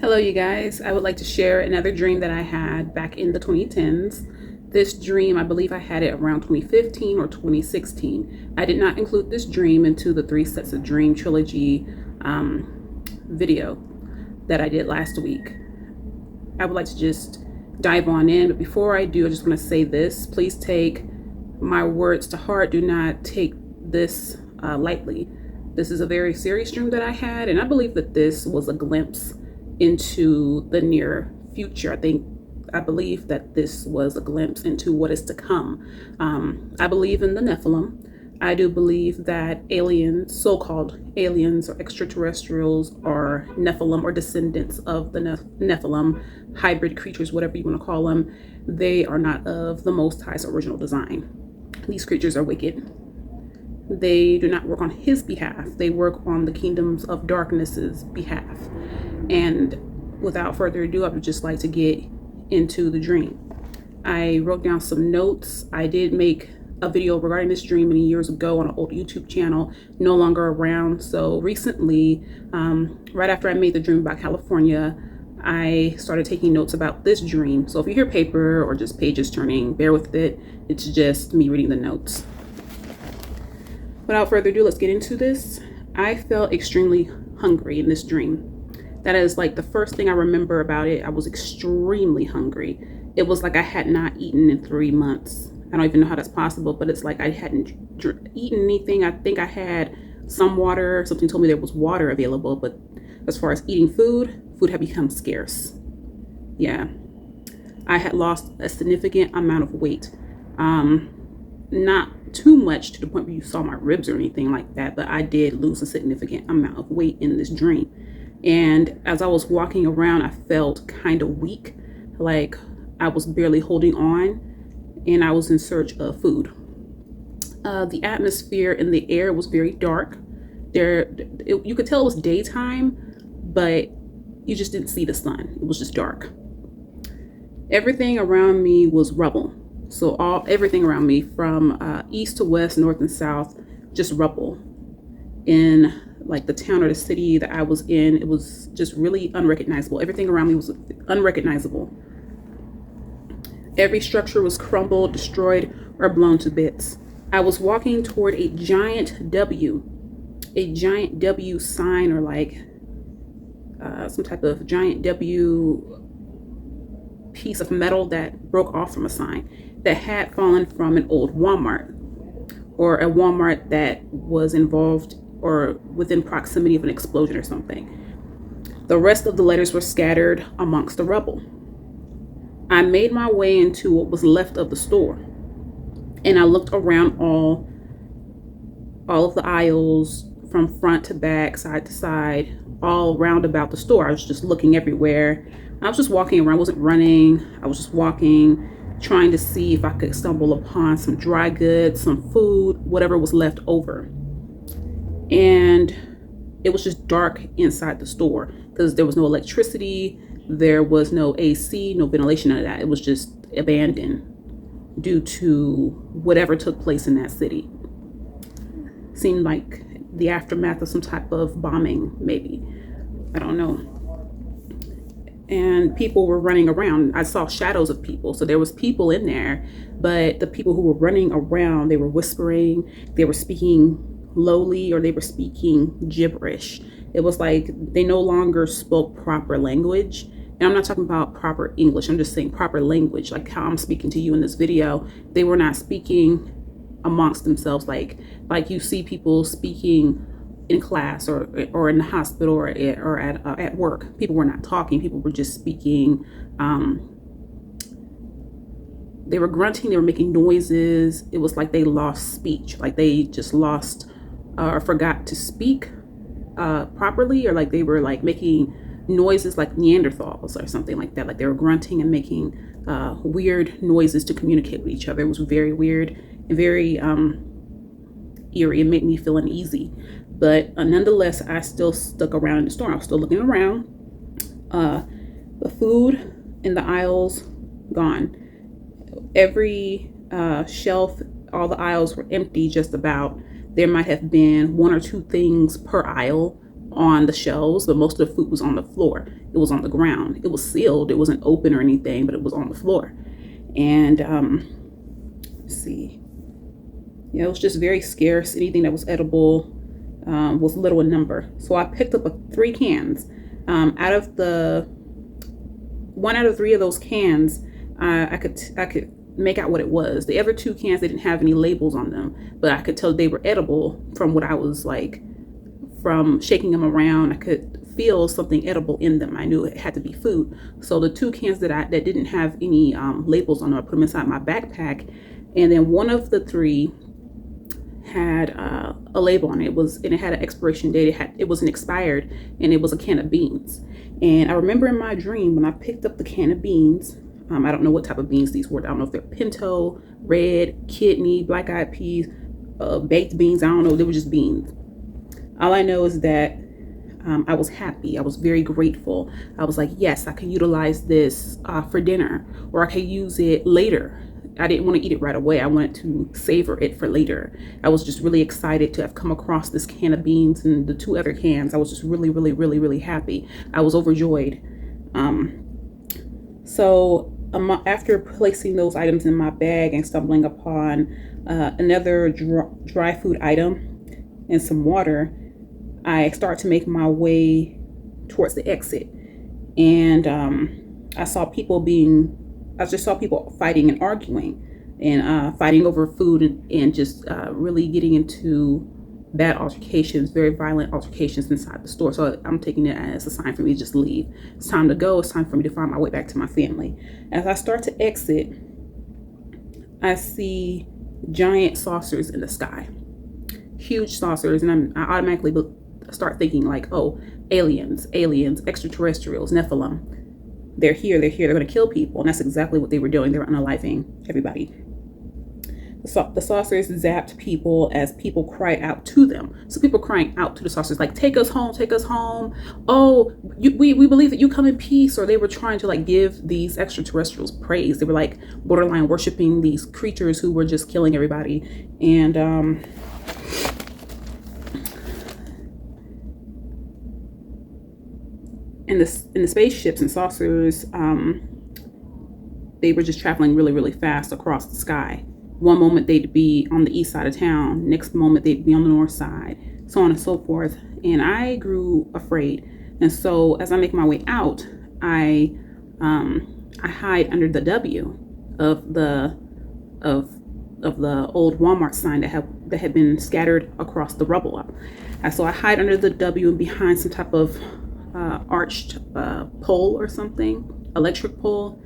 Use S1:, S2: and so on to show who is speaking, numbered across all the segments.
S1: Hello, you guys. I would like to share another dream that I had back in the 2010s. This dream, I believe I had it around 2015 or 2016. I did not include this dream into the 3 Sets of Dream trilogy video that I did last week. I would like to just dive on in, but before I do, I just want to say this. Please take my words to heart. Do not take this lightly. This is a very serious dream that I had, and I believe that this was a glimpse into the near future. I believe that this was a glimpse into what is to come. I believe in the Nephilim. I do believe that aliens, so-called aliens or extraterrestrials, or Nephilim or descendants of the Nephilim, hybrid creatures, whatever you want to call them, they are not of the Most High's original design. These creatures are wicked. They do not work on his behalf. They work on the kingdoms of darkness's behalf. And without further ado, I would just like to get into the dream. I wrote down some notes. I did make a video regarding this dream many years ago on an old YouTube channel, no longer around. So recently, right after I made the dream about California, I started taking notes about this dream. So if you hear paper or just pages turning, bear with it. It's just me reading the notes. Without further ado, let's get into this. I felt extremely hungry in this dream. That is like the first thing I remember about it. I was extremely hungry. It was like I had not eaten in 3 months. I don't even know how that's possible, but it's like I hadn't eaten anything. I think I had some water. Something told me there was water available, but as far as eating food had become scarce. Yeah, I had lost a significant amount of weight. Not too much to the point where you saw my ribs or anything like that, but I did lose a significant amount of weight in this dream. And as I was walking around, I felt kind of weak, like I was barely holding on, and I was in search of food. The atmosphere in the air was very dark. You could tell it was daytime, but you just didn't see the sun. It was just dark. Everything around me was rubble. So everything around me, from east to west, north and south, just rubble. In like the town or the city that I was in, it was just really unrecognizable. Everything around me was unrecognizable. Every structure was crumbled, destroyed, or blown to bits. I was walking toward a giant W sign, or like some type of giant W piece of metal that broke off from a sign that had fallen from an old Walmart, or a Walmart that was involved or within proximity of an explosion or something. The rest of the letters were scattered amongst the rubble. I made my way into what was left of the store, and I looked around all of the aisles, from front to back, side to side, all round about the store. I was just looking everywhere. I was just walking around, I wasn't running. I was just walking, trying to see if I could stumble upon some dry goods, some food, whatever was left over. And it was just dark inside the store because there was no electricity, there was no AC, no ventilation, none of that. It was just abandoned due to whatever took place in that city. Seemed like the aftermath of some type of bombing, maybe. I don't know. And people were running around. I saw shadows of people. So there was people in there, but the people who were running around, they were whispering, they were speaking lowly, or they were speaking gibberish. It was like they no longer spoke proper language. And I'm not talking about proper English. I'm just saying proper language, like how I'm speaking to you in this video. They were not speaking amongst themselves like you see people speaking in class or in the hospital or at work. People were not talking. People were just speaking. They were grunting. They were making noises. It was like they lost speech, like they just lost or forgot to speak properly, or like they were like making noises like Neanderthals or something like that. Like they were grunting and making weird noises to communicate with each other. It was very weird and very eerie. It made me feel uneasy. But nonetheless, I still stuck around in the store. I was still looking around. The food in the aisles, gone. Every shelf, all the aisles were empty just about. There might have been 1 or 2 things per aisle on the shelves, but most of the food was on the floor. It was on the ground. It was sealed. It wasn't open or anything, but it was on the floor. And let's see, it was just very scarce. Anything that was edible was little in number. So I picked up 3 cans. Out of the 1 out of 3 of those cans, I could make out what it was. The other 2 cans, they didn't have any labels on them, but I could tell they were edible from what I was like, from shaking them around. I could feel something edible in them. I knew it had to be food. So the 2 cans that didn't have any labels on them, I put them inside my backpack, and then one of the 3 had a label on it. It had an expiration date. It wasn't expired, and it was a can of beans. And I remember in my dream when I picked up the can of beans, I don't know what type of beans these were. I don't know if they're pinto, red, kidney, black eyed peas, baked beans. I don't know. They were just beans. All I know is that I was happy. I was very grateful. I was like, yes, I can utilize this for dinner, or I can use it later. I didn't want to eat it right away. I wanted to savor it for later. I was just really excited to have come across this can of beans and the 2 other cans. I was just really, really, really, really happy. I was overjoyed. So after placing those items in my bag and stumbling upon another dry food item and some water, I start to make my way towards the exit. And I just saw people fighting and arguing and fighting over food and just really getting into bad altercations, very violent altercations inside the store. So I'm taking it as a sign for me to just leave. It's time to go. It's time for me to find my way back to my family. As I start to exit, I see giant saucers in the sky, huge saucers. And I automatically start thinking like, oh, aliens, extraterrestrials, Nephilim. They're here. They're going to kill people. And that's exactly what they were doing. They were unaliving everybody. The saucers zapped people as people cried out to them. So people crying out to the saucers, like, take us home, take us home. Oh, we believe that you come in peace. Or they were trying to like give these extraterrestrials praise. They were like borderline worshiping these creatures who were just killing everybody. And in the spaceships and saucers, they were just traveling really, really fast across the sky. One moment they'd be on the east side of town, next moment they'd be on the north side, so on and so forth. And I grew afraid. And so as I make my way out, I hide under the W of the old Walmart sign that had been scattered across the rubble. And so I hide under the W and behind some type of arched pole or something, electric pole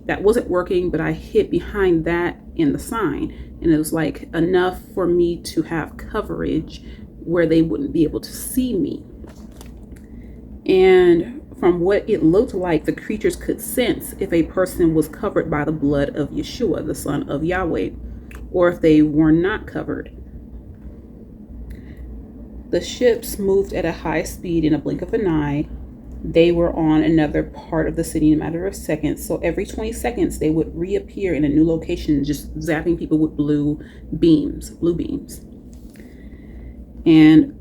S1: that wasn't working, but I hid behind that in the sign, and it was like enough for me to have coverage where they wouldn't be able to see me. And from what it looked like, the creatures could sense if a person was covered by the blood of Yeshua, the son of Yahweh, or if they were not covered. The ships moved at a high speed in a blink of an eye. They were on another part of the city in a matter of seconds. So every 20 seconds, they would reappear in a new location, just zapping people with blue beams. And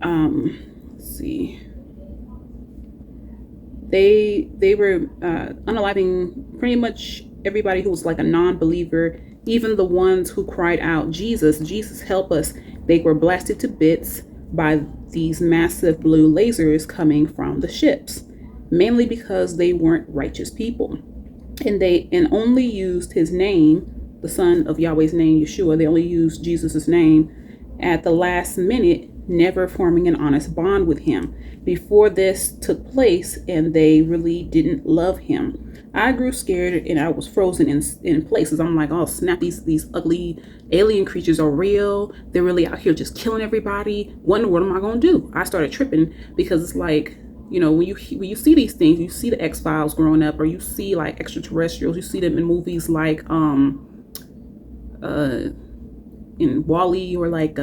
S1: let's see. They were unaliving pretty much everybody who was like a non-believer, even the ones who cried out, Jesus, help us. They were blasted to bits by these massive blue lasers coming from the ships, mainly because they weren't righteous people. And only used his name, the son of Yahweh's name, Yeshua. They only used Jesus's name at the last minute, never forming an honest bond with him. Before this took place, and they really didn't love him. I grew scared and I was frozen in places. I'm like, oh snap, these ugly alien creatures are real. They're really out here just killing everybody. What am I gonna do? I started tripping because it's like, when you see these things, you see the X-Files growing up, or you see like extraterrestrials, you see them in movies like in WALL-E, or like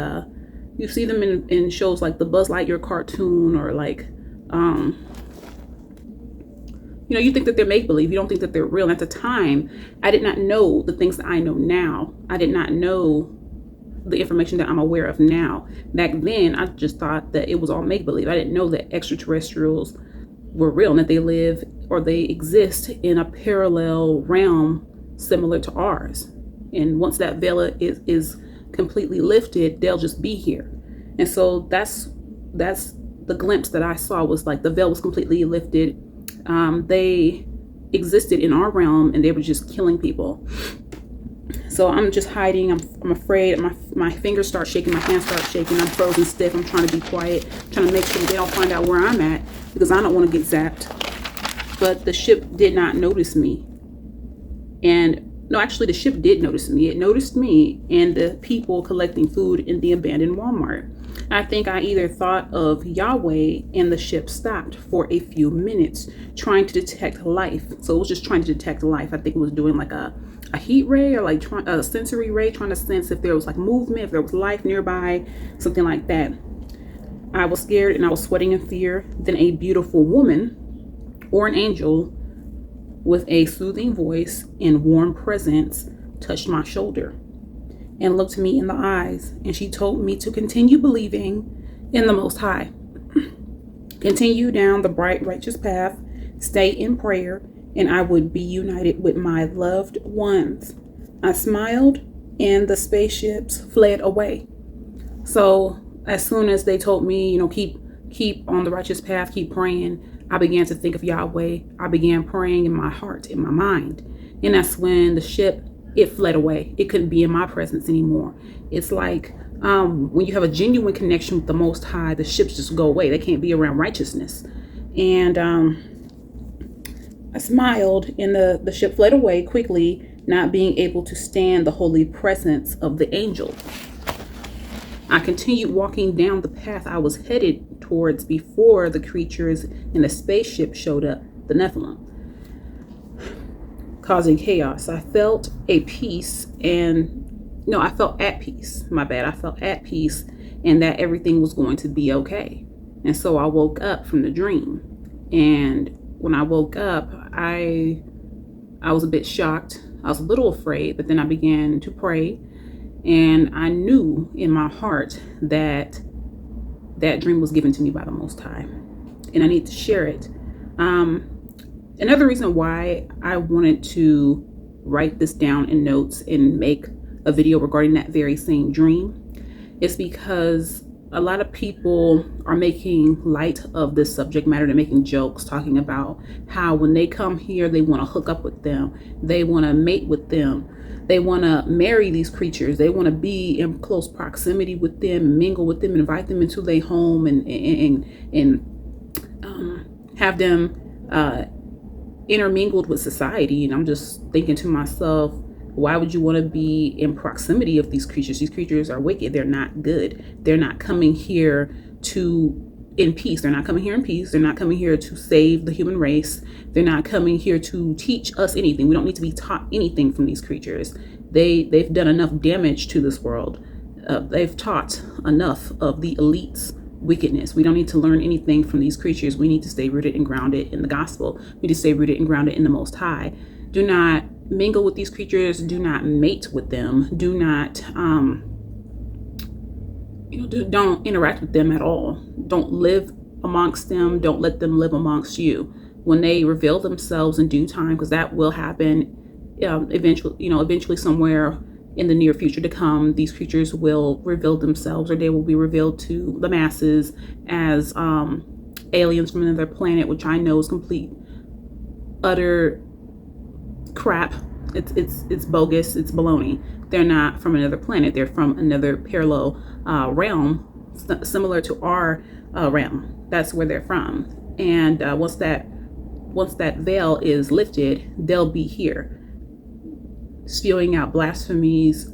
S1: you see them in shows like the Buzz Lightyear cartoon, or like you think that they're make-believe. You don't think that they're real. And at the time, I did not know the things that I know now. I did not know the information that I'm aware of now. Back then, I just thought that it was all make-believe. I didn't know that extraterrestrials were real and that they live or they exist in a parallel realm similar to ours. And once that veil is completely lifted, they'll just be here. And so that's the glimpse that I saw, was like the veil was completely lifted. They existed in our realm and they were just killing people. So I'm just hiding. I'm afraid. My fingers start shaking. My hands start shaking. I'm frozen stiff. I'm trying to be quiet, trying to make sure they don't find out where I'm at, because I don't want to get zapped. But the ship did not notice me. And no, actually, the ship did notice me. It noticed me and the people collecting food in the abandoned Walmart. I think I either thought of Yahweh, and the ship stopped for a few minutes trying to detect life. So it was just trying to detect life. I think it was doing like a heat ray or like a sensory ray, trying to sense if there was like movement, if there was life nearby, something like that. I was scared and I was sweating in fear. Then a beautiful woman, or an angel with a soothing voice and warm presence, touched my shoulder and looked me in the eyes, and she told me to continue believing in the Most High. Continue down the bright, righteous path, stay in prayer, and I would be united with my loved ones. I smiled and the spaceships fled away. So as soon as they told me, keep on the righteous path, keep praying, I began to think of Yahweh. I began praying in my heart, in my mind. And that's when the ship, it fled away. It couldn't be in my presence anymore. It's like when you have a genuine connection with the Most High, the ships just go away. They can't be around righteousness. And I smiled and the ship fled away quickly, not being able to stand the holy presence of the angel. I continued walking down the path I was headed towards before the creatures in the spaceship showed up, the Nephilim, causing chaos. I felt at peace, my bad. I felt at peace and that everything was going to be okay. And so I woke up from the dream. And when I woke up, I was a bit shocked. I was a little afraid, but then I began to pray. And I knew in my heart that that dream was given to me by the Most High, and I need to share it. Another reason why I wanted to write this down in notes and make a video regarding that very same dream is because a lot of people are making light of this subject matter. They're making jokes, talking about how when they come here, they want to hook up with them. They want to mate with them. They want to marry these creatures. They want to be in close proximity with them, mingle with them, invite them into their home, and have them intermingled with society. And I'm just thinking to myself, why would you want to be in proximity of these creatures? These creatures are wicked. They're not good. They're not coming here in peace. They're not coming here in peace. They're not coming here to save the human race. They're not coming here to teach us anything. We don't need to be taught anything from these creatures. They've done enough damage to this world. They've taught enough of the elite's wickedness. We don't need to learn anything from these creatures. We need to stay rooted and grounded in the gospel. We need to stay rooted and grounded in the Most High. Do not mingle with these creatures. Do not mate with them. Do not don't interact with them at all. Don't live amongst them. Don't let them live amongst you. When they reveal themselves in due time, because that will happen eventually somewhere in the near future to come, these creatures will reveal themselves, or they will be revealed to the masses as aliens from another planet, which I know is complete, utter crap. It's bogus. It's baloney. They're not from another planet. They're from another parallel realm, similar to our realm. That's where they're from. And once that veil is lifted, they'll be here, spewing out blasphemies,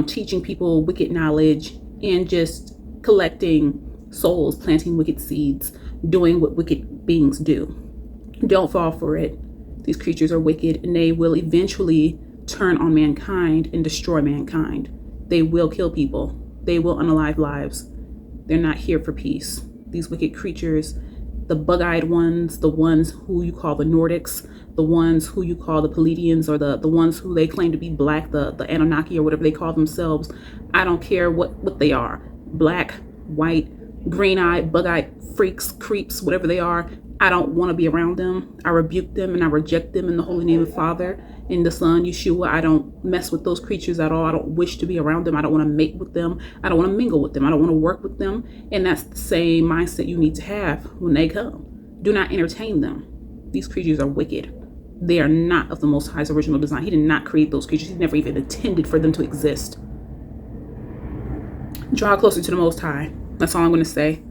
S1: teaching people wicked knowledge, and just collecting souls, planting wicked seeds, doing what wicked beings do. Don't fall for it. These creatures are wicked, and they will eventually turn on mankind and destroy mankind. They will kill people. They will unalive lives. They're not here for peace. These wicked creatures, the bug-eyed ones, the ones who you call the Nordics, the ones who you call the Pleiadians, or the ones who they claim to be black, the Anunnaki or whatever they call themselves. I don't care what they are. Black, white, green-eyed, bug-eyed freaks, creeps, whatever they are. I don't want to be around them. I rebuke them and I reject them in the holy name of the Father and the Son, Yeshua. I don't mess with those creatures at all. I don't wish to be around them. I don't want to mate with them. I don't want to mingle with them. I don't want to work with them. And that's the same mindset you need to have when they come. Do not entertain them. These creatures are wicked. They are not of the Most High's original design. He did not create those creatures. He never even intended for them to exist. Draw closer to the Most High. That's all I'm going to say.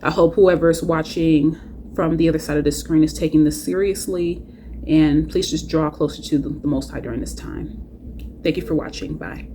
S1: I hope whoever is watching from the other side of the screen is taking this seriously, and please just draw closer to the Most High during this time. Thank you for watching. Bye.